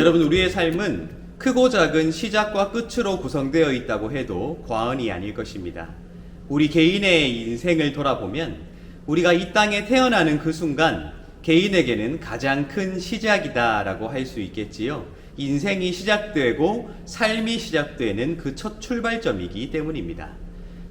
여러분, 우리의 삶은 크고 작은 시작과 끝으로 구성되어 있다고 해도 과언이 아닐 것입니다. 우리 개인의 인생을 돌아보면 우리가 이 땅에 태어나는 그 순간 개인에게는 가장 큰 시작이다라고 할 수 있겠지요. 인생이 시작되고 삶이 시작되는 그 첫 출발점이기 때문입니다.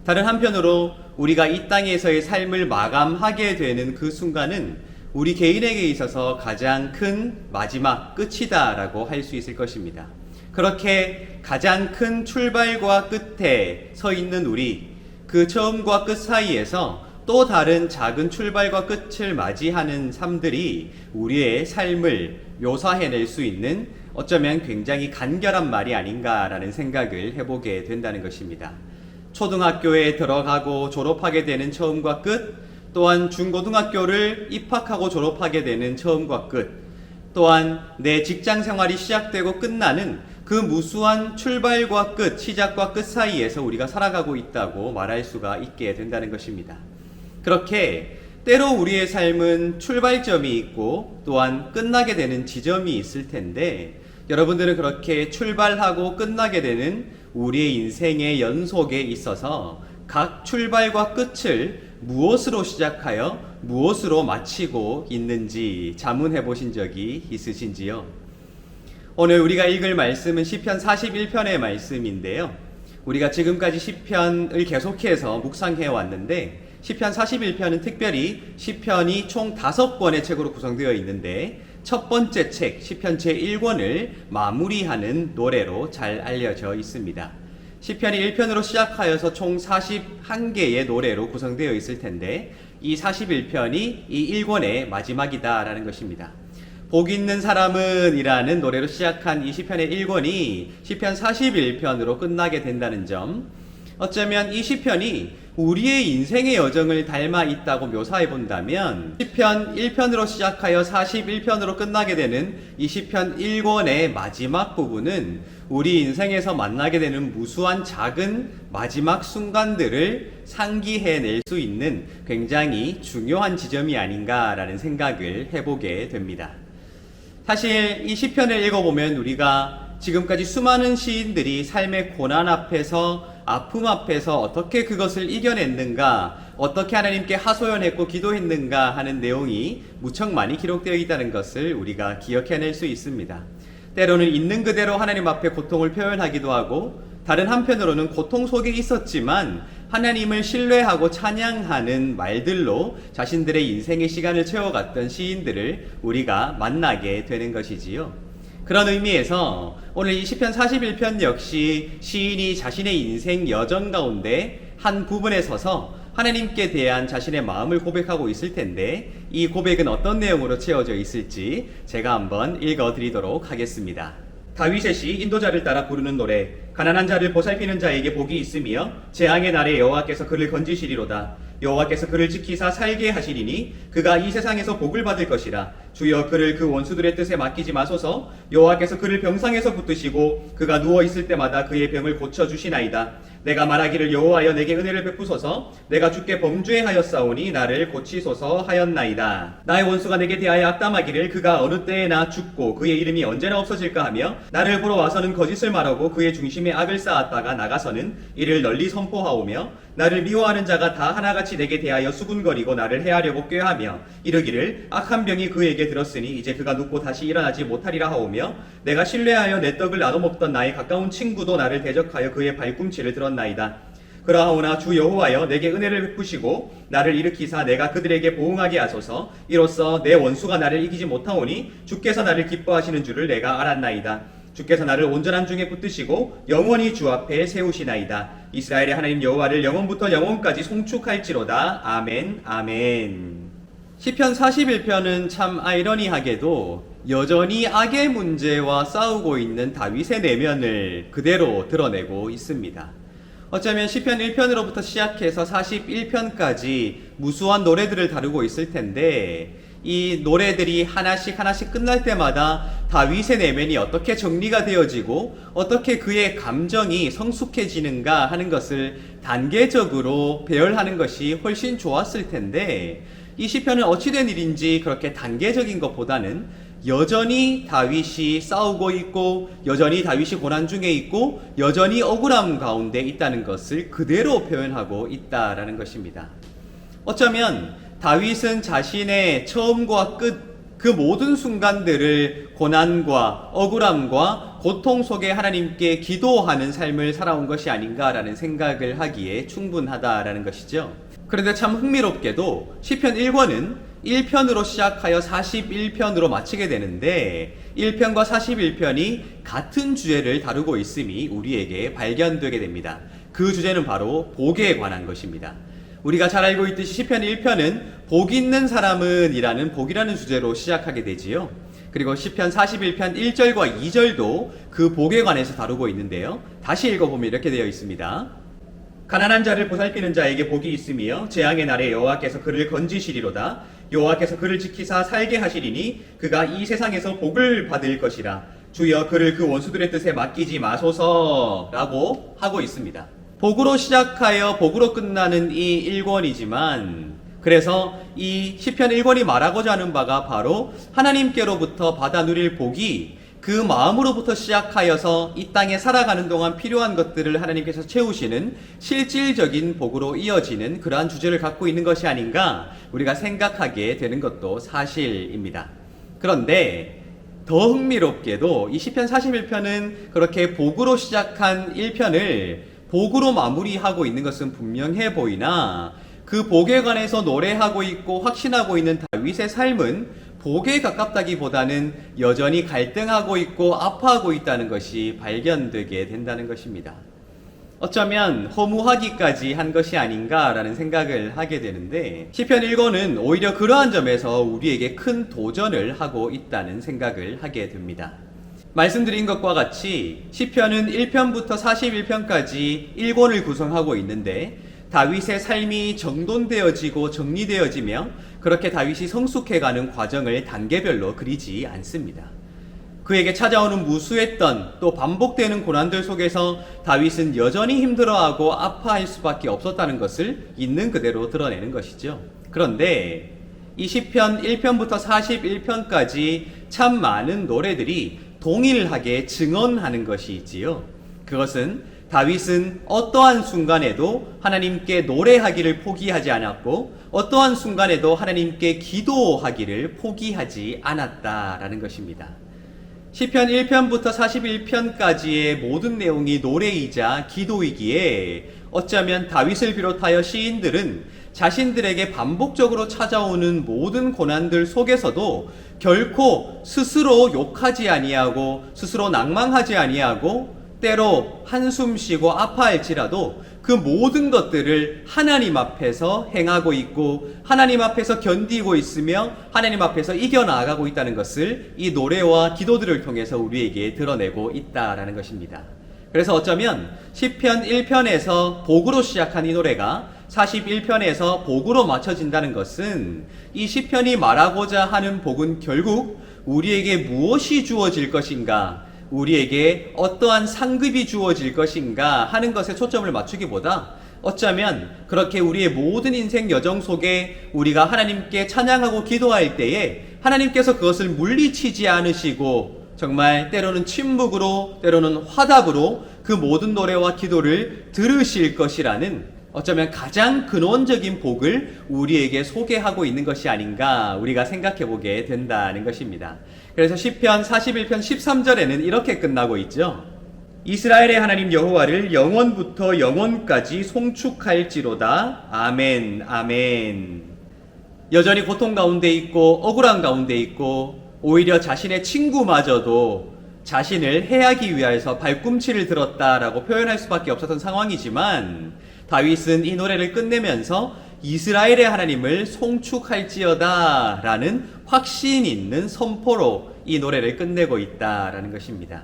다른 한편으로 우리가 이 땅에서의 삶을 마감하게 되는 그 순간은 우리 개인에게 있어서 가장 큰 마지막 끝이다라고 할 수 있을 것입니다. 그렇게 가장 큰 출발과 끝에 서 있는 우리, 그 처음과 끝 사이에서 또 다른 작은 출발과 끝을 맞이하는 삶들이 우리의 삶을 묘사해낼 수 있는 어쩌면 굉장히 간결한 말이 아닌가라는 생각을 해보게 된다는 것입니다. 초등학교에 들어가고 졸업하게 되는 처음과 끝, 또한 중고등학교를 입학하고 졸업하게 되는 처음과 끝, 또한 내 직장 생활이 시작되고 끝나는 그 무수한 출발과 끝, 시작과 끝 사이에서 우리가 살아가고 있다고 말할 수가 있게 된다는 것입니다. 그렇게 때로 우리의 삶은 출발점이 있고 또한 끝나게 되는 지점이 있을 텐데, 여러분들은 그렇게 출발하고 끝나게 되는 우리의 인생의 연속에 있어서 각 출발과 끝을 무엇으로 시작하여 무엇으로 마치고 있는지 자문해 보신 적이 있으신지요? 오늘 우리가 읽을 말씀은 시편 41편의 말씀인데요. 우리가 지금까지 시편을 계속해서 묵상해 왔는데, 시편 41편은 특별히 시편이 총 5권의 책으로 구성되어 있는데, 첫 번째 책 시편 제1권을 마무리하는 노래로 잘 알려져 있습니다. 시편이 1편으로 시작하여서 총 41개의 노래로 구성되어 있을 텐데, 이 41편이 이 1권의 마지막이다라는 것입니다. 복 있는 사람은 이라는 노래로 시작한 이 시편의 1권이 시편 41편으로 끝나게 된다는 점, 어쩌면 이 시편이 우리의 인생의 여정을 닮아 있다고 묘사해 본다면, 시편 1편으로 시작하여 41편으로 끝나게 되는 이 시편 1권의 마지막 부분은 우리 인생에서 만나게 되는 무수한 작은 마지막 순간들을 상기해낼 수 있는 굉장히 중요한 지점이 아닌가라는 생각을 해보게 됩니다. 사실 이 시편을 읽어보면 우리가 지금까지 수많은 시인들이 삶의 고난 앞에서, 아픔 앞에서 어떻게 그것을 이겨냈는가, 어떻게 하나님께 하소연했고 기도했는가 하는 내용이 무척 많이 기록되어 있다는 것을 우리가 기억해낼 수 있습니다. 때로는 있는 그대로 하나님 앞에 고통을 표현하기도 하고, 다른 한편으로는 고통 속에 있었지만 하나님을 신뢰하고 찬양하는 말들로 자신들의 인생의 시간을 채워갔던 시인들을 우리가 만나게 되는 것이지요. 그런 의미에서 오늘 이 시편 41편 역시 시인이 자신의 인생 여정 가운데 한 부분에 서서 하나님께 대한 자신의 마음을 고백하고 있을 텐데, 이 고백은 어떤 내용으로 채워져 있을지 제가 한번 읽어드리도록 하겠습니다. 다윗의 시 인도자를 따라 부르는 노래. 가난한 자를 보살피는 자에게 복이 있으며 재앙의 날에 여호와께서 그를 건지시리로다. 여호와께서 그를 지키사 살게 하시리니 그가 이 세상에서 복을 받을 것이라. 주여 그를 그 원수들의 뜻에 맡기지 마소서. 여호와께서 그를 병상에서 붙드시고 그가 누워 있을 때마다 그의 병을 고쳐 주시나이다. 내가 말하기를 여호와여 내게 은혜를 베푸소서. 내가 주께 범죄하였사오니 나를 고치소서 하였나이다. 나의 원수가 내게 대하여 악담하기를 그가 어느 때에나 죽고 그의 이름이 언제나 없어질까 하며, 나를 보러 와서는 거짓을 말하고 그의 중심에 악을 쌓았다가 나가서는 이를 널리 선포하오며, 나를 미워하는 자가 다 하나같이 내게 대하여 수군거리고 나를 해하려고 꾀하며 이르기를 악한 병이 그에게 들었으니 이제 그가 눕고 다시 일어나지 못하리라 하오며, 내가 신뢰하여 내 떡을 나눠 먹던 나의 가까운 친구도 나를 대적하여 그의 발꿈치를 들었나이다. 그러하오나 주 여호와여 내게 은혜를 베푸시고 나를 일으키사 내가 그들에게 보응하게 하소서. 이로써 내 원수가 나를 이기지 못하오니 주께서 나를 기뻐하시는 줄을 내가 알았나이다. 주께서 나를 온전한 중에 붙드시고 영원히 주 앞에 세우시나이다. 이스라엘의 하나님 여호와를 영원부터 영원까지 송축할지로다. 아멘 아멘. 시편 41편은 참 아이러니하게도 여전히 악의 문제와 싸우고 있는 다윗의 내면을 그대로 드러내고 있습니다. 어쩌면 시편 1편으로부터 시작해서 41편까지 무수한 노래들을 다루고 있을 텐데, 이 노래들이 하나씩 끝날 때마다 다윗의 내면이 어떻게 정리가 되어지고 어떻게 그의 감정이 성숙해지는가 하는 것을 단계적으로 배열하는 것이 훨씬 좋았을 텐데, 이 시편은 어찌된 일인지 그렇게 단계적인 것보다는 여전히 다윗이 싸우고 있고 여전히 다윗이 고난 중에 있고 여전히 억울함 가운데 있다는 것을 그대로 표현하고 있다라는 것입니다. 어쩌면 다윗은 자신의 처음과 끝 그 모든 순간들을 고난과 억울함과 고통 속에 하나님께 기도하는 삶을 살아온 것이 아닌가라는 생각을 하기에 충분하다라는 것이죠. 그런데 참 흥미롭게도 시편 1권은 1편으로 시작하여 41편으로 마치게 되는데 1편과 41편이 같은 주제를 다루고 있음이 우리에게 발견되게 됩니다. 그 주제는 바로 복에 관한 것입니다. 우리가 잘 알고 있듯이 시편 1편은 복 있는 사람은 이라는 복이라는 주제로 시작하게 되지요. 그리고 시편 41편 1절과 2절도 그 복에 관해서 다루고 있는데요. 다시 읽어보면 이렇게 되어 있습니다. 가난한 자를 보살피는 자에게 복이 있으며 재앙의 날에 여호와께서 그를 건지시리로다. 여호와께서 그를 지키사 살게 하시리니 그가 이 세상에서 복을 받을 것이라. 주여 그를 그 원수들의 뜻에 맡기지 마소서라고 하고 있습니다. 복으로 시작하여 복으로 끝나는 이 1권이지만 그래서 이 시편 1권이 말하고자 하는 바가 바로 하나님께로부터 받아 누릴 복이 그 마음으로부터 시작하여서 이 땅에 살아가는 동안 필요한 것들을 하나님께서 채우시는 실질적인 복으로 이어지는 그러한 주제를 갖고 있는 것이 아닌가 우리가 생각하게 되는 것도 사실입니다. 그런데 더 흥미롭게도 이 시편 41편은 그렇게 복으로 시작한 1편을 복으로 마무리하고 있는 것은 분명해 보이나 그 복에 관해서 노래하고 있고 확신하고 있는 다윗의 삶은 복에 가깝다기보다는 여전히 갈등하고 있고 아파하고 있다는 것이 발견되게 된다는 것입니다. 어쩌면 허무하기까지 한 것이 아닌가라는 생각을 하게 되는데 시편 1권은 오히려 그러한 점에서 우리에게 큰 도전을 하고 있다는 생각을 하게 됩니다. 말씀드린 것과 같이 시편은 1편부터 41편까지 1권을 구성하고 있는데 다윗의 삶이 정돈되어지고 정리되어지며 그렇게 다윗이 성숙해가는 과정을 단계별로 그리지 않습니다. 그에게 찾아오는 무수했던 또 반복되는 고난들 속에서 다윗은 여전히 힘들어하고 아파할 수밖에 없었다는 것을 있는 그대로 드러내는 것이죠. 그런데 이 시편 1편부터 41편까지 참 많은 노래들이 동일하게 증언하는 것이 있지요. 그것은 다윗은 어떠한 순간에도 하나님께 노래하기를 포기하지 않았고 어떠한 순간에도 하나님께 기도하기를 포기하지 않았다라는 것입니다. 시편 1편부터 41편까지의 모든 내용이 노래이자 기도이기에 어쩌면 다윗을 비롯하여 시인들은 자신들에게 반복적으로 찾아오는 모든 고난들 속에서도 결코 스스로 욕하지 아니하고 스스로 낭망하지 아니하고 때로 한숨 쉬고 아파할지라도 그 모든 것들을 하나님 앞에서 행하고 있고 하나님 앞에서 견디고 있으며 하나님 앞에서 이겨나가고 있다는 것을 이 노래와 기도들을 통해서 우리에게 드러내고 있다라는 것입니다. 그래서 어쩌면 시편 1편에서 복으로 시작한 이 노래가 41편에서 복으로 맞춰진다는 것은 이 시편이 말하고자 하는 복은 결국 우리에게 무엇이 주어질 것인가, 우리에게 어떠한 상급이 주어질 것인가 하는 것에 초점을 맞추기보다 어쩌면 그렇게 우리의 모든 인생 여정 속에 우리가 하나님께 찬양하고 기도할 때에 하나님께서 그것을 물리치지 않으시고 정말 때로는 침묵으로 때로는 화답으로 그 모든 노래와 기도를 들으실 것이라는 어쩌면 가장 근원적인 복을 우리에게 소개하고 있는 것이 아닌가 우리가 생각해 보게 된다는 것입니다. 그래서 시편 41편 13절에는 이렇게 끝나고 있죠. 이스라엘의 하나님 여호와를 영원부터 영원까지 송축할지로다. 아멘, 아멘. 여전히 고통 가운데 있고 억울한 가운데 있고 오히려 자신의 친구마저도 자신을 해하기 위해서 발꿈치를 들었다라고 표현할 수밖에 없었던 상황이지만 다윗은 이 노래를 끝내면서 이스라엘의 하나님을 송축할지어다 라는 확신 있는 선포로 이 노래를 끝내고 있다라는 것입니다.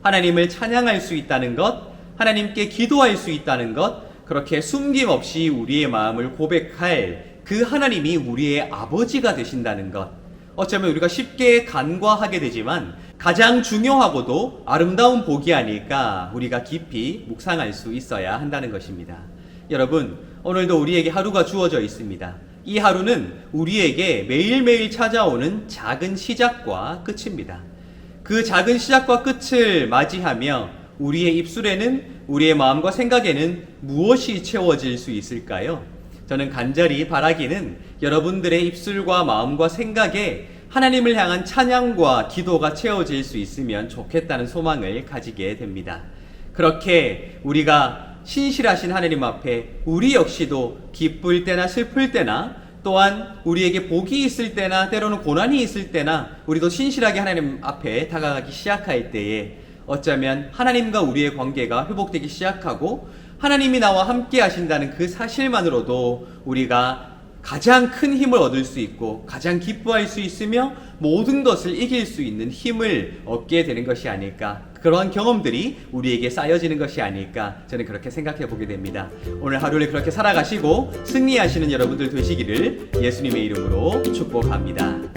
하나님을 찬양할 수 있다는 것, 하나님께 기도할 수 있다는 것, 그렇게 숨김없이 우리의 마음을 고백할 그 하나님이 우리의 아버지가 되신다는 것, 어쩌면 우리가 쉽게 간과하게 되지만 가장 중요하고도 아름다운 복이 아닐까 우리가 깊이 묵상할 수 있어야 한다는 것입니다. 여러분, 오늘도 우리에게 하루가 주어져 있습니다. 이 하루는 우리에게 매일매일 찾아오는 작은 시작과 끝입니다. 그 작은 시작과 끝을 맞이하며 우리의 입술에는, 우리의 마음과 생각에는 무엇이 채워질 수 있을까요? 저는 간절히 바라기는 여러분들의 입술과 마음과 생각에 하나님을 향한 찬양과 기도가 채워질 수 있으면 좋겠다는 소망을 가지게 됩니다. 그렇게 우리가 신실하신 하나님 앞에 우리 역시도 기쁠 때나 슬플 때나 또한 우리에게 복이 있을 때나 때로는 고난이 있을 때나 우리도 신실하게 하나님 앞에 다가가기 시작할 때에 어쩌면 하나님과 우리의 관계가 회복되기 시작하고 하나님이 나와 함께 하신다는 그 사실만으로도 우리가 가장 큰 힘을 얻을 수 있고 가장 기뻐할 수 있으며 모든 것을 이길 수 있는 힘을 얻게 되는 것이 아닐까, 그러한 경험들이 우리에게 쌓여지는 것이 아닐까, 저는 그렇게 생각해 보게 됩니다. 오늘 하루를 그렇게 살아가시고 승리하시는 여러분들 되시기를 예수님의 이름으로 축복합니다.